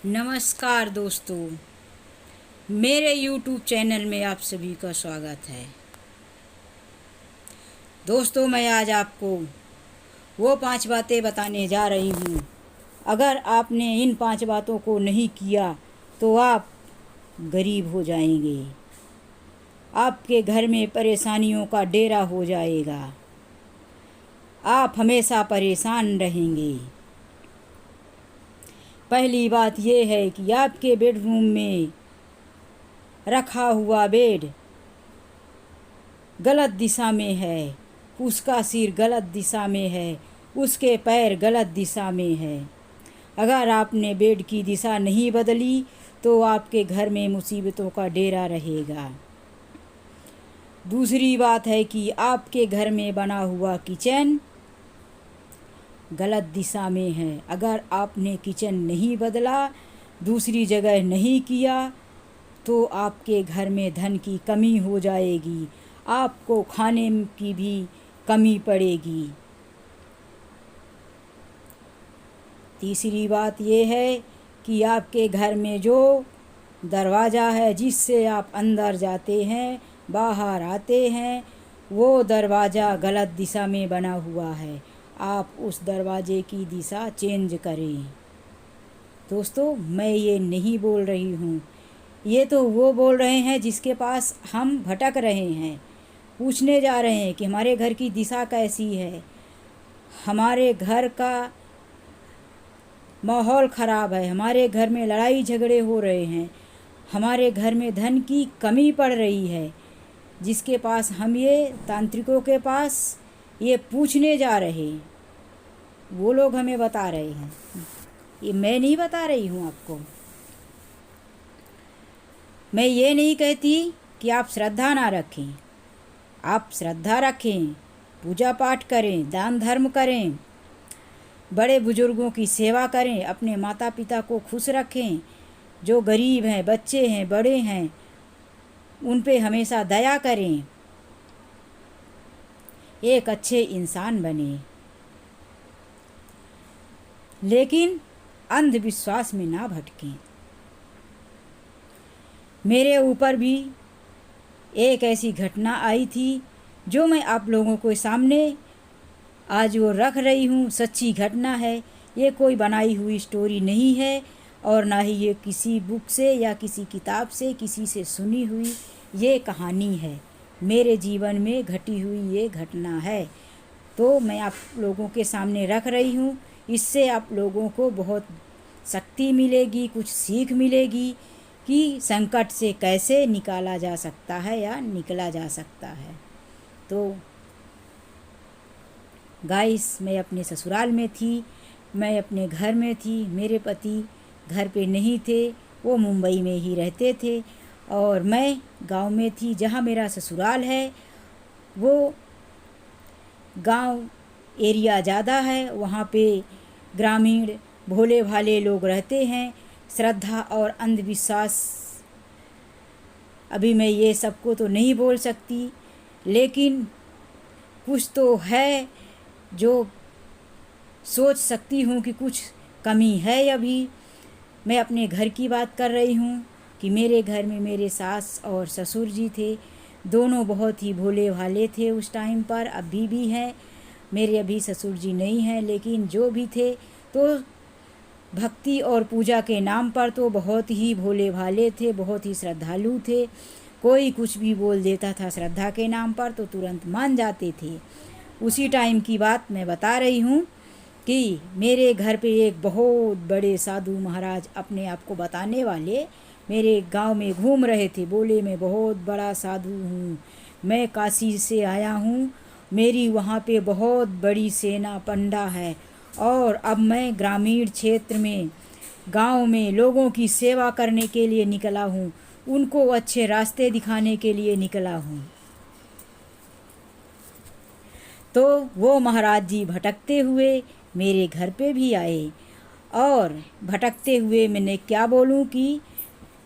नमस्कार दोस्तों, मेरे YouTube चैनल में आप सभी का स्वागत है। दोस्तों, मैं आज आपको वो 5 बातें बताने जा रही हूँ। अगर आपने इन 5 बातों को नहीं किया तो आप गरीब हो जाएंगे, आपके घर में परेशानियों का डेरा हो जाएगा, आप हमेशा परेशान रहेंगे। पहली बात यह है कि आपके बेडरूम में रखा हुआ बेड गलत दिशा में है, उसका सिर गलत दिशा में है, उसके पैर गलत दिशा में है। अगर आपने बेड की दिशा नहीं बदली तो आपके घर में मुसीबतों का डेरा रहेगा। दूसरी बात है कि आपके घर में बना हुआ किचन गलत दिशा में है। अगर आपने किचन नहीं बदला, दूसरी जगह नहीं किया, तो आपके घर में धन की कमी हो जाएगी, आपको खाने की भी कमी पड़ेगी। तीसरी बात यह है कि आपके घर में जो दरवाज़ा है जिससे आप अंदर जाते हैं, बाहर आते हैं, वो दरवाज़ा गलत दिशा में बना हुआ है। आप उस दरवाजे की दिशा चेंज करें। दोस्तों, मैं ये नहीं बोल रही हूँ, ये तो वो बोल रहे हैं जिसके पास हम भटक रहे हैं, पूछने जा रहे हैं कि हमारे घर की दिशा कैसी है, हमारे घर का माहौल ख़राब है, हमारे घर में लड़ाई झगड़े हो रहे हैं, हमारे घर में धन की कमी पड़ रही है। जिसके पास हम ये तांत्रिकों के पास ये पूछने जा रहे हैं, वो लोग हमें बता रहे हैं, ये मैं नहीं बता रही हूँ आपको। मैं ये नहीं कहती कि आप श्रद्धा ना रखें, आप श्रद्धा रखें, पूजा पाठ करें, दान धर्म करें, बड़े बुजुर्गों की सेवा करें, अपने माता पिता को खुश रखें, जो गरीब हैं, बच्चे हैं, बड़े हैं, उन पे हमेशा दया करें, एक अच्छे इंसान बने। लेकिन अंधविश्वास में ना भटकें। मेरे ऊपर भी एक ऐसी घटना आई थी जो मैं आप लोगों के सामने आज वो रख रही हूँ। सच्ची घटना है, ये कोई बनाई हुई स्टोरी नहीं है और ना ही ये किसी बुक से या किसी किताब से किसी से सुनी हुई ये कहानी है। मेरे जीवन में घटी हुई ये घटना है, तो मैं आप लोगों के सामने रख रही हूँ। इससे आप लोगों को बहुत शक्ति मिलेगी, कुछ सीख मिलेगी कि संकट से कैसे निकाला जा सकता है या निकला जा सकता है। तो गाइस, मैं अपने ससुराल में थी, मैं अपने घर में थी, मेरे पति घर पे नहीं थे, वो मुंबई में ही रहते थे और मैं गांव में थी। जहां मेरा ससुराल है वो गांव एरिया ज़्यादा है, वहाँ पे ग्रामीण भोले भाले लोग रहते हैं। श्रद्धा और अंधविश्वास अभी मैं ये सबको तो नहीं बोल सकती, लेकिन कुछ तो है जो सोच सकती हूँ कि कुछ कमी है। अभी मैं अपने घर की बात कर रही हूँ कि मेरे घर में मेरे सास और ससुर जी थे, दोनों बहुत ही भोले भाले थे उस टाइम पर, अभी भी हैं। मेरे अभी ससुर जी नहीं हैं, लेकिन जो भी थे तो भक्ति और पूजा के नाम पर तो बहुत ही भोले भाले थे, बहुत ही श्रद्धालु थे। कोई कुछ भी बोल देता था श्रद्धा के नाम पर तो तुरंत मान जाते थे। उसी टाइम की बात मैं बता रही हूँ कि मेरे घर पे एक बहुत बड़े साधु महाराज, अपने आप को बताने वाले, मेरे गांव में घूम रहे थे। बोले, मैं बहुत बड़ा साधु हूँ, मैं काशी से आया हूँ, मेरी वहाँ पे बहुत बड़ी सेना पंडा है और अब मैं ग्रामीण क्षेत्र में, गांव में लोगों की सेवा करने के लिए निकला हूँ, उनको अच्छे रास्ते दिखाने के लिए निकला हूँ। तो वो महाराज जी भटकते हुए मेरे घर पे भी आए और भटकते हुए मैंने क्या बोलूँ कि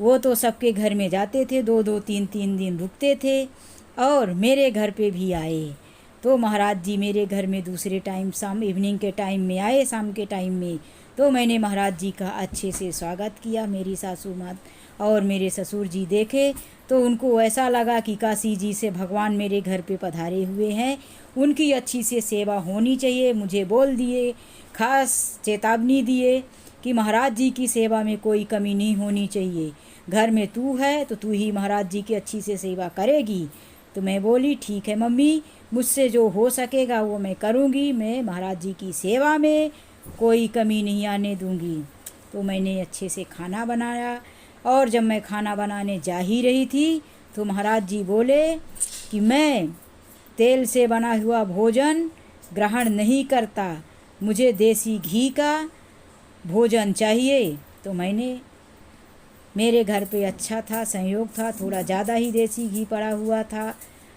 वो तो सबके घर में जाते थे, 2-2 3-3 दिन रुकते थे और मेरे घर पे भी आए। तो महाराज जी मेरे घर में दूसरे टाइम, शाम इवनिंग के टाइम में आए, शाम के टाइम में तो मैंने महाराज जी का अच्छे से स्वागत किया। मेरी सासू माँ और मेरे ससुर जी देखे तो उनको ऐसा लगा कि काशी जी से भगवान मेरे घर पे पधारे हुए हैं, उनकी अच्छी से सेवा होनी चाहिए। मुझे बोल दिए, खास चेतावनी दिए कि महाराज जी की सेवा में कोई कमी नहीं होनी चाहिए। घर में तू है तो तू ही महाराज जी की अच्छी से सेवा करेगी। तो मैं बोली ठीक है मम्मी, मुझसे जो हो सकेगा वो मैं करूँगी। मैं महाराज जी की सेवा में कोई कमी नहीं आने दूँगी। तो मैंने अच्छे से खाना बनाया और जब मैं खाना बनाने जा ही रही थी तो महाराज जी बोले कि मैं तेल से बना हुआ भोजन ग्रहण नहीं करता, मुझे देसी घी का भोजन चाहिए। तो मेरे घर पे अच्छा था, संयोग था, थोड़ा ज़्यादा ही देसी घी पड़ा हुआ था,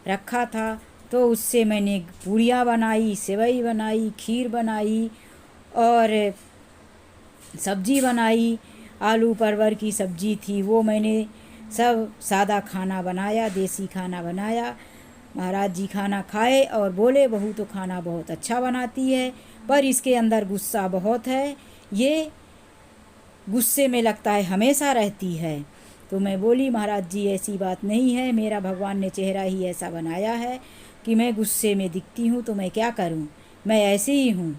रखा था। तो उससे मैंने पूड़ियाँ बनाई, सेवई बनाई, खीर बनाई और सब्जी बनाई। आलू परवर की सब्जी थी, वो मैंने सब सादा खाना बनाया, देसी खाना बनाया। महाराज जी खाना खाए और बोले बहू तो खाना बहुत अच्छा बनाती है, पर इसके अंदर गुस्सा बहुत है, ये गुस्से में लगता है हमेशा रहती है। तो मैं बोली महाराज जी ऐसी बात नहीं है, मेरा भगवान ने चेहरा ही ऐसा बनाया है कि मैं गुस्से में दिखती हूँ, तो मैं क्या करूँ, मैं ऐसे ही हूँ,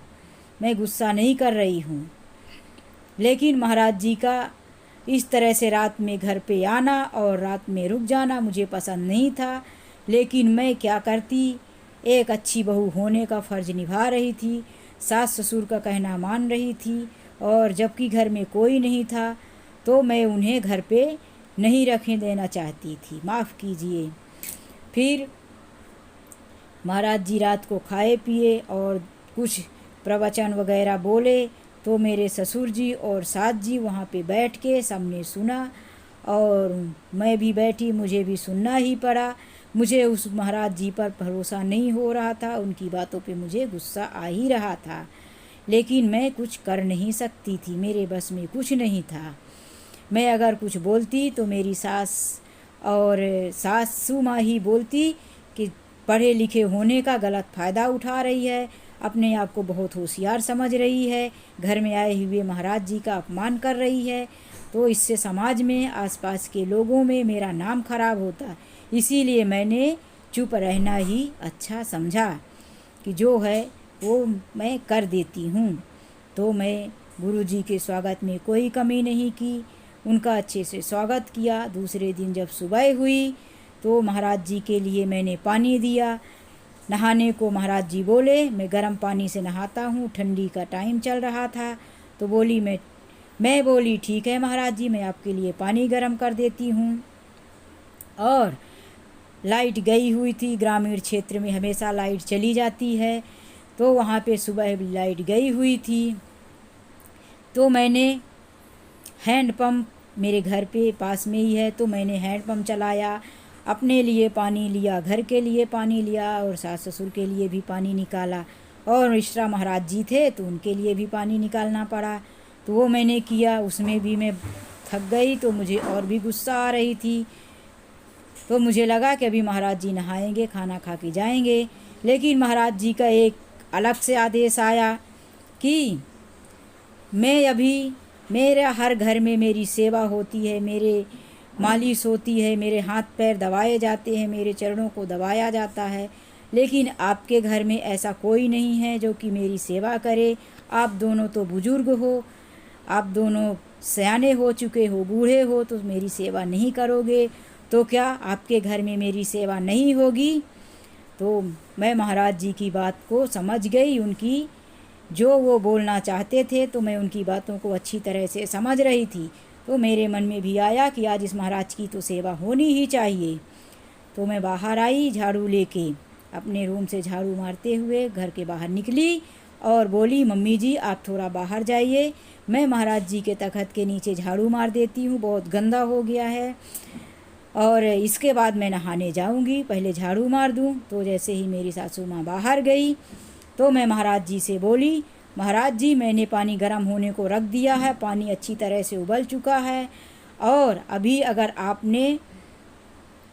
मैं गुस्सा नहीं कर रही हूँ। लेकिन महाराज जी का इस तरह से रात में घर पे आना और रात में रुक जाना मुझे पसंद नहीं था। लेकिन मैं क्या करती, एक अच्छी बहू होने का फ़र्ज़ निभा रही थी, सास ससुर का कहना मान रही थी। और जबकि घर में कोई नहीं था तो मैं उन्हें घर पे नहीं रखने देना चाहती थी, माफ़ कीजिए। फिर महाराज जी रात को खाए पिए और कुछ प्रवचन वगैरह बोले तो मेरे ससुर जी और सास जी वहाँ पे बैठ के सबने सुना और मैं भी बैठी, मुझे भी सुनना ही पड़ा। मुझे उस महाराज जी पर भरोसा नहीं हो रहा था, उनकी बातों पे मुझे गुस्सा आ ही रहा था, लेकिन मैं कुछ कर नहीं सकती थी, मेरे बस में कुछ नहीं था। मैं अगर कुछ बोलती तो मेरी सास और सासू माँ ही बोलती कि पढ़े लिखे होने का गलत फ़ायदा उठा रही है, अपने आप को बहुत होशियार समझ रही है, घर में आए हुए महाराज जी का अपमान कर रही है, तो इससे समाज में आसपास के लोगों में मेरा नाम खराब होता। इसीलिए मैंने चुप रहना ही अच्छा समझा कि जो है वो मैं कर देती हूँ। तो मैं गुरु जी के स्वागत में कोई कमी नहीं की, उनका अच्छे से स्वागत किया। दूसरे दिन जब सुबह हुई तो महाराज जी के लिए मैंने पानी दिया। नहाने को महाराज जी बोले, मैं गर्म पानी से नहाता हूँ, ठंडी का टाइम चल रहा था। तो बोली मैं बोली ठीक है महाराज जी, मैं आपके लिए पानी गर्म कर देती हूँ। और लाइट गई हुई थी, ग्रामीण क्षेत्र में हमेशा लाइट चली जाती है, तो वहाँ पे सुबह लाइट गई हुई थी। तो मैंने हैंडपम्प मेरे घर पे पास में ही है, तो मैंने हैंडपम्प चलाया, अपने लिए पानी लिया, घर के लिए पानी लिया और सास ससुर के लिए भी पानी निकाला। और मिश्रा महाराज जी थे तो उनके लिए भी पानी निकालना पड़ा, तो वो मैंने किया। उसमें भी मैं थक गई तो मुझे और भी गुस्सा आ रही थी। तो मुझे लगा कि अभी महाराज जी नहाएंगे, खाना खा के जाएंगे। लेकिन महाराज जी का एक अलग से आदेश आया कि मैं अभी, मेरा हर घर में मेरी सेवा होती है, मेरे मालिश होती है, मेरे हाथ पैर दबाए जाते हैं, मेरे चरणों को दबाया जाता है, लेकिन आपके घर में ऐसा कोई नहीं है जो कि मेरी सेवा करे। आप दोनों तो बुजुर्ग हो, आप दोनों सयाने हो चुके हो, बूढ़े हो, तो मेरी सेवा नहीं करोगे तो क्या आपके घर में मेरी सेवा नहीं होगी। तो मैं महाराज जी की बात को समझ गई, उनकी जो वो बोलना चाहते थे, तो मैं उनकी बातों को अच्छी तरह से समझ रही थी। तो मेरे मन में भी आया कि आज इस महाराज की तो सेवा होनी ही चाहिए। तो मैं बाहर आई, झाड़ू लेके अपने रूम से झाड़ू मारते हुए घर के बाहर निकली और बोली मम्मी जी आप थोड़ा बाहर जाइए, मैं महाराज जी के तख्त के नीचे झाड़ू मार देती हूँ, बहुत गंदा हो गया है और इसके बाद मैं नहाने जाऊँगी, पहले झाड़ू मार दूँ। तो जैसे ही मेरी सासू माँ बाहर गई तो मैं महाराज जी से बोली, महाराज जी मैंने पानी गर्म होने को रख दिया है, पानी अच्छी तरह से उबल चुका है और अभी अगर आपने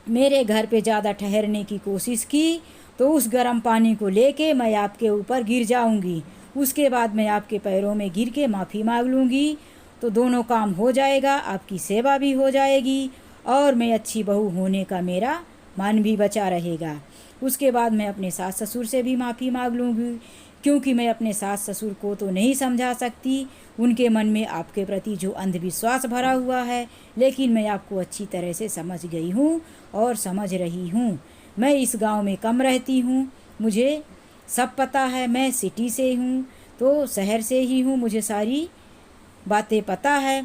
मेरे घर पे ज़्यादा ठहरने की कोशिश की तो उस गर्म पानी को लेके मैं आपके ऊपर गिर जाऊंगी। उसके बाद मैं आपके पैरों में गिर के माफ़ी मांग लूँगी, तो दोनों काम हो जाएगा, आपकी सेवा भी हो जाएगी और मैं अच्छी बहू होने का मेरा मान भी बचा रहेगा। उसके बाद मैं अपने सास ससुर से भी माफ़ी मांग लूँगी, क्योंकि मैं अपने सास ससुर को तो नहीं समझा सकती, उनके मन में आपके प्रति जो अंधविश्वास भरा हुआ है, लेकिन मैं आपको अच्छी तरह से समझ गई हूँ और समझ रही हूँ। मैं इस गांव में कम रहती हूँ, मुझे सब पता है, मैं सिटी से हूँ, तो शहर से ही हूँ, मुझे सारी बातें पता है।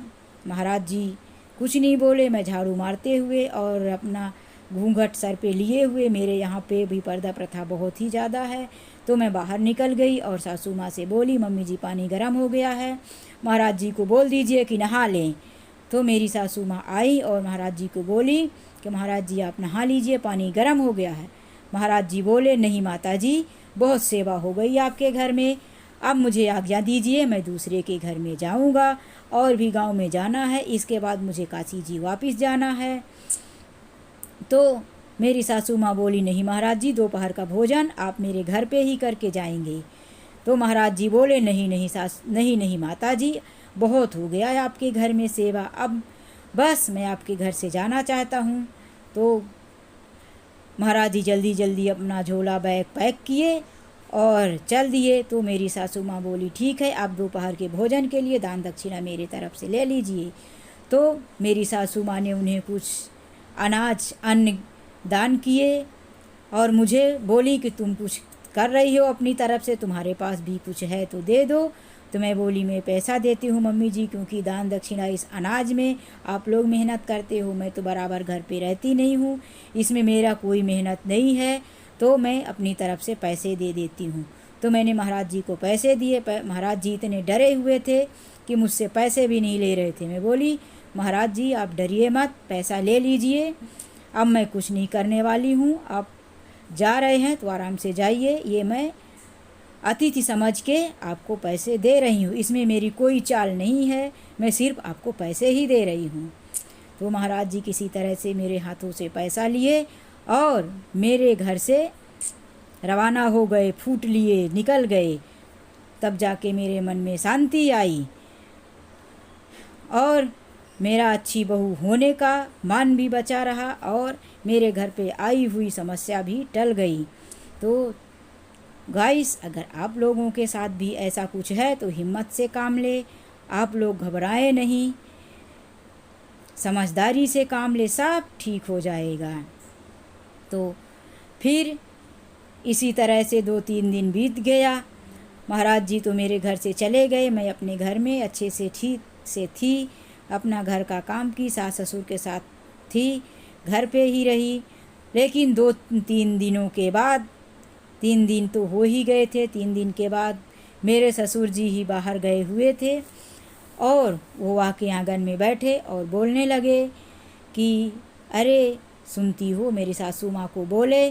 महाराज जी कुछ नहीं बोले। मैं झाड़ू मारते हुए और अपना घूंघट सर पे लिए हुए, मेरे यहाँ पे भी पर्दा प्रथा बहुत ही ज़्यादा है, तो मैं बाहर निकल गई और सासू माँ से बोली, मम्मी जी पानी गर्म हो गया है, महाराज जी को बोल दीजिए कि नहा लें। तो मेरी सासू माँ आई और महाराज जी को बोली कि महाराज जी आप नहा लीजिए, पानी गर्म हो गया है। महाराज जी बोले, नहीं माता जी, बहुत सेवा हो गई आपके घर में, अब मुझे आज्ञा दीजिए, मैं दूसरे के घर में जाऊंगा और भी गांव में जाना है, इसके बाद मुझे काशी जी वापस जाना है। तो मेरी सासू माँ बोली, नहीं महाराज जी, दोपहर का भोजन आप मेरे घर पे ही करके जाएंगे। तो महाराज जी बोले, नहीं नहीं नहीं माता जी, बहुत हो गया है आपके घर में सेवा, अब बस मैं आपके घर से जाना चाहता हूँ। तो महाराज जी जल्दी जल्दी अपना झोला बैग पैक किए और चल दिए। तो मेरी सासू माँ बोली, ठीक है, आप दोपहर के भोजन के लिए दान दक्षिणा मेरे तरफ से ले लीजिए। तो मेरी सासू माँ ने उन्हें कुछ अनाज अन्न दान किए और मुझे बोली कि तुम कुछ कर रही हो अपनी तरफ से, तुम्हारे पास भी कुछ है तो दे दो। तो मैं बोली, मैं पैसा देती हूँ मम्मी जी, क्योंकि दान दक्षिणा इस अनाज में आप लोग मेहनत करते हो, मैं तो बराबर घर पे रहती नहीं हूँ, इसमें मेरा कोई मेहनत नहीं है, तो मैं अपनी तरफ से पैसे दे देती हूँ। तो मैंने महाराज जी को पैसे दिए। महाराज जी इतने डरे हुए थे कि मुझसे पैसे भी नहीं ले रहे थे। मैं बोली, महाराज जी आप डरिए मत, पैसा ले लीजिए, अब मैं कुछ नहीं करने वाली हूँ, आप जा रहे हैं तो आराम से जाइए, ये मैं अतिथि समझ के आपको पैसे दे रही हूँ, इसमें मेरी कोई चाल नहीं है, मैं सिर्फ आपको पैसे ही दे रही हूँ। तो महाराज जी किसी तरह से मेरे हाथों से पैसा लिए और मेरे घर से रवाना हो गए, फूट लिए निकल गए। तब जाके मेरे मन में शांति आई और मेरा अच्छी बहू होने का मान भी बचा रहा और मेरे घर पे आई हुई समस्या भी टल गई। तो गाइस, अगर आप लोगों के साथ भी ऐसा कुछ है तो हिम्मत से काम ले, आप लोग घबराए नहीं, समझदारी से काम ले, सब ठीक हो जाएगा। तो फिर इसी तरह से 2-3 दिन बीत गया। महाराज जी तो मेरे घर से चले गए, मैं अपने घर में अच्छे से ठीक से थी, अपना घर का काम की, सास ससुर के साथ थी, घर पे ही रही। लेकिन 2-3 दिनों के बाद, 3 दिन तो हो ही गए थे, 3 दिन के बाद मेरे ससुर जी ही बाहर गए हुए थे और वो आके आंगन में बैठे और बोलने लगे कि अरे सुनती हो, मेरी सासू माँ को बोले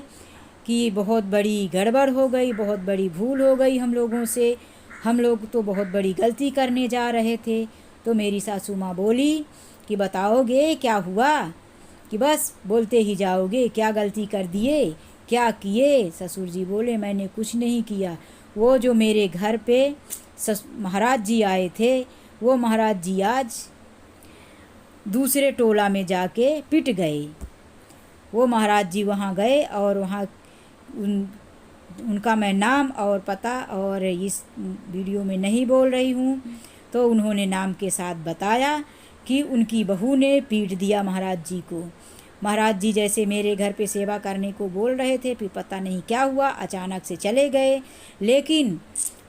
कि बहुत बड़ी गड़बड़ हो गई, बहुत बड़ी भूल हो गई हम लोगों से, हम लोग तो बहुत बड़ी गलती करने जा रहे थे। तो मेरी सासू माँ बोली कि बताओगे क्या हुआ, कि बस बोलते ही जाओगे, क्या गलती कर दिए, क्या किए। ससुर जी बोले, मैंने कुछ नहीं किया, वो जो मेरे घर पे महाराज जी आए थे, वो महाराज जी आज दूसरे टोला में जाके पिट गए। वो महाराज जी वहाँ गए और वहाँ उनका मैं नाम और पता और इस वीडियो में नहीं बोल रही हूँ, तो उन्होंने नाम के साथ बताया कि उनकी बहू ने पीट दिया महाराज जी को। महाराज जी जैसे मेरे घर पे सेवा करने को बोल रहे थे, फिर पता नहीं क्या हुआ, अचानक से चले गए। लेकिन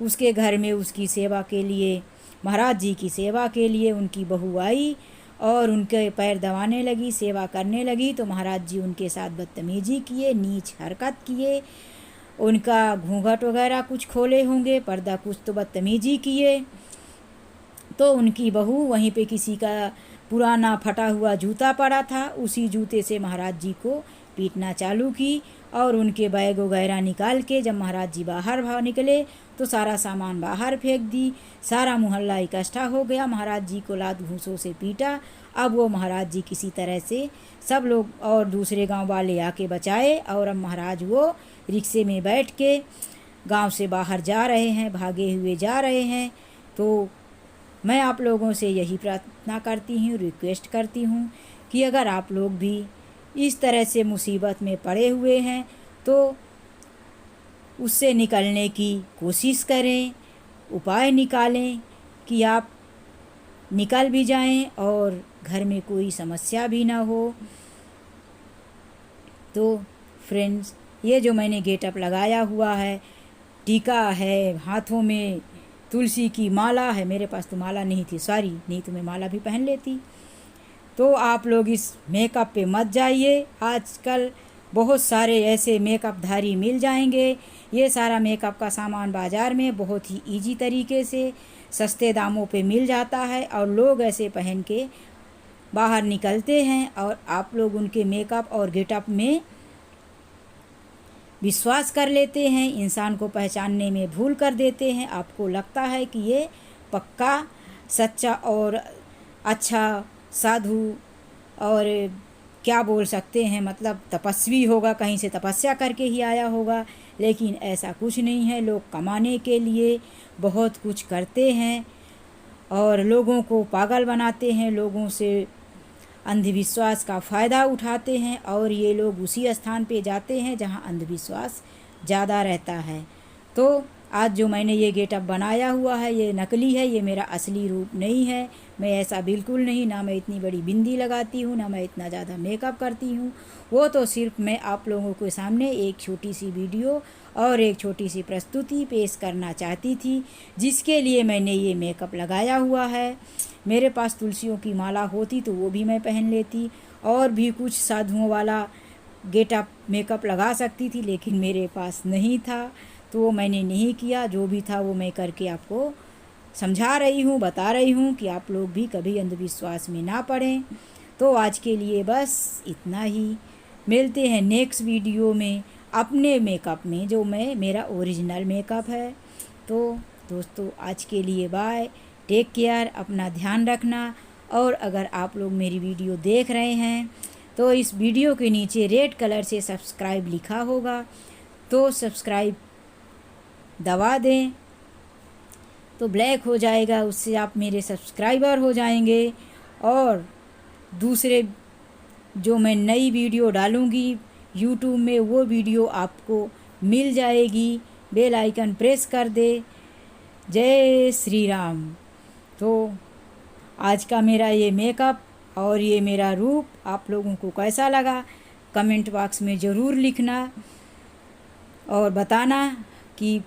उसके घर में उसकी सेवा के लिए, महाराज जी की सेवा के लिए उनकी बहू आई और उनके पैर दबाने लगी, सेवा करने लगी। तो महाराज जी उनके साथ बदतमीजी किए, नीच हरकत किए, उनका घूंघट वगैरह कुछ खोले होंगे, पर्दा कुछ तो बदतमीजी किए। तो उनकी बहू वहीं पे किसी का पुराना फटा हुआ जूता पड़ा था, उसी जूते से महाराज जी को पीटना चालू की और उनके बैग वगैरह निकाल के जब महाराज जी बाहर निकले तो सारा सामान बाहर फेंक दी। सारा मोहल्ला इकट्ठा हो गया, महाराज जी को लात घूंसों से पीटा। अब वो महाराज जी किसी तरह से सब लोग और दूसरे गांव वाले आके बचाए और अब महाराज वो रिक्शे में बैठ के गांव से बाहर जा रहे हैं, भागे हुए जा रहे हैं, तो मैं आप लोगों से यही प्रार्थना करती हूँ, रिक्वेस्ट करती हूँ कि अगर आप लोग भी इस तरह से मुसीबत में पड़े हुए हैं तो उससे निकलने की कोशिश करें, उपाय निकालें कि आप निकल भी जाएं और घर में कोई समस्या भी ना हो। तो फ्रेंड्स, ये जो मैंने गेटअप लगाया हुआ है, टीका है, हाथों में तुलसी की माला है, मेरे पास तो माला नहीं थी, सॉरी, नहीं तो मैं माला भी पहन लेती। तो आप लोग इस मेकअप पे मत जाइए, आजकल बहुत सारे ऐसे मेकअपधारी मिल जाएंगे। ये सारा मेकअप का सामान बाज़ार में बहुत ही इजी तरीके से सस्ते दामों पे मिल जाता है और लोग ऐसे पहन के बाहर निकलते हैं और आप लोग उनके मेकअप और गेटअप में विश्वास कर लेते हैं, इंसान को पहचानने में भूल कर देते हैं। आपको लगता है कि ये पक्का सच्चा और अच्छा साधु और क्या बोल सकते हैं, मतलब तपस्वी होगा, कहीं से तपस्या करके ही आया होगा। लेकिन ऐसा कुछ नहीं है। लोग कमाने के लिए बहुत कुछ करते हैं और लोगों को पागल बनाते हैं, लोगों से अंधविश्वास का फ़ायदा उठाते हैं और ये लोग उसी स्थान पे जाते हैं जहाँ अंधविश्वास ज़्यादा रहता है। तो आज जो मैंने ये गेटअप बनाया हुआ है ये नकली है, ये मेरा असली रूप नहीं है। मैं ऐसा बिल्कुल नहीं, ना मैं इतनी बड़ी बिंदी लगाती हूँ, ना मैं इतना ज़्यादा मेकअप करती हूँ। वो तो सिर्फ मैं आप लोगों के सामने एक छोटी सी वीडियो और एक छोटी सी प्रस्तुति पेश करना चाहती थी, जिसके लिए मैंने ये मेकअप लगाया हुआ है। मेरे पास तुलसियों की माला होती तो वो भी मैं पहन लेती और भी कुछ साधुओं वाला गेटअप मेकअप लगा सकती थी, लेकिन मेरे पास नहीं था तो वो मैंने नहीं किया। जो भी था वो मैं करके आपको समझा रही हूँ, बता रही हूँ कि आप लोग भी कभी अंधविश्वास में ना पड़ें। तो आज के लिए बस इतना ही। मिलते हैं नेक्स्ट वीडियो में अपने मेकअप में, जो मेरा ओरिजिनल मेकअप है। तो दोस्तों आज के लिए बाय, टेक केयर, अपना ध्यान रखना। और अगर आप लोग मेरी वीडियो देख रहे हैं तो इस वीडियो के नीचे रेड कलर से सब्सक्राइब लिखा होगा, तो सब्सक्राइब दबा दें तो ब्लैक हो जाएगा, उससे आप मेरे सब्सक्राइबर हो जाएंगे और दूसरे जो मैं नई वीडियो डालूँगी यूट्यूब में वो वीडियो आपको मिल जाएगी। बेल आइकन प्रेस कर दे। जय श्री राम। तो आज का मेरा ये मेकअप और ये मेरा रूप आप लोगों को कैसा लगा कमेंट बॉक्स में ज़रूर लिखना और बताना कि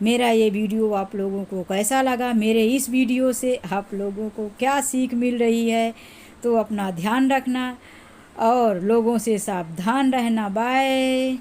मेरा ये वीडियो आप लोगों को कैसा लगा, मेरे इस वीडियो से आप लोगों को क्या सीख मिल रही है। तो अपना ध्यान रखना और लोगों से सावधान रहना। बाय।